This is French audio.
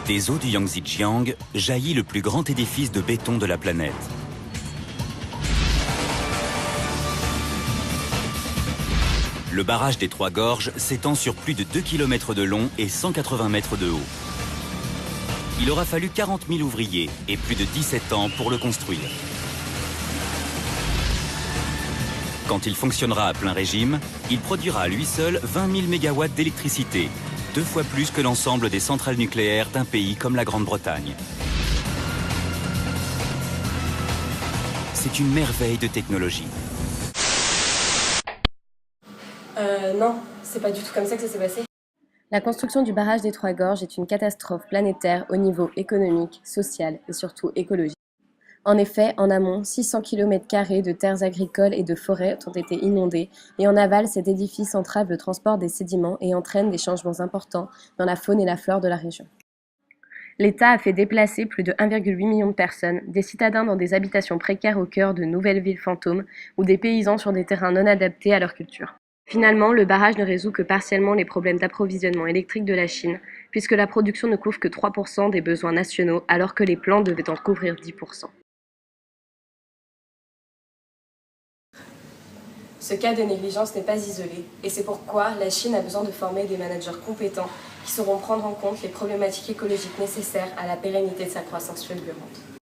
Des eaux du Yangtze-Jiang jaillit le plus grand édifice de béton de la planète. Le barrage des Trois Gorges s'étend sur plus de 2 km de long et 180 mètres de haut. Il aura fallu 40 000 ouvriers et plus de 17 ans pour le construire. Quand il fonctionnera à plein régime, il produira à lui seul 20 000 mégawatts d'électricité, 2 fois plus que l'ensemble des centrales nucléaires d'un pays comme la Grande-Bretagne. C'est une merveille de technologie. Non, c'est pas du tout comme ça que ça s'est passé. La construction du barrage des Trois Gorges est une catastrophe planétaire au niveau économique, social et surtout écologique. En effet, en amont, 600 km² de terres agricoles et de forêts ont été inondées et en aval, cet édifice entrave le transport des sédiments et entraîne des changements importants dans la faune et la flore de la région. L'État a fait déplacer plus de 1,8 million de personnes, des citadins dans des habitations précaires au cœur de nouvelles villes fantômes ou des paysans sur des terrains non adaptés à leur culture. Finalement, le barrage ne résout que partiellement les problèmes d'approvisionnement électrique de la Chine, puisque la production ne couvre que 3% des besoins nationaux, alors que les plans devaient en couvrir 10%. Ce cas de négligence n'est pas isolé, et c'est pourquoi la Chine a besoin de former des managers compétents qui sauront prendre en compte les problématiques écologiques nécessaires à la pérennité de sa croissance fulgurante.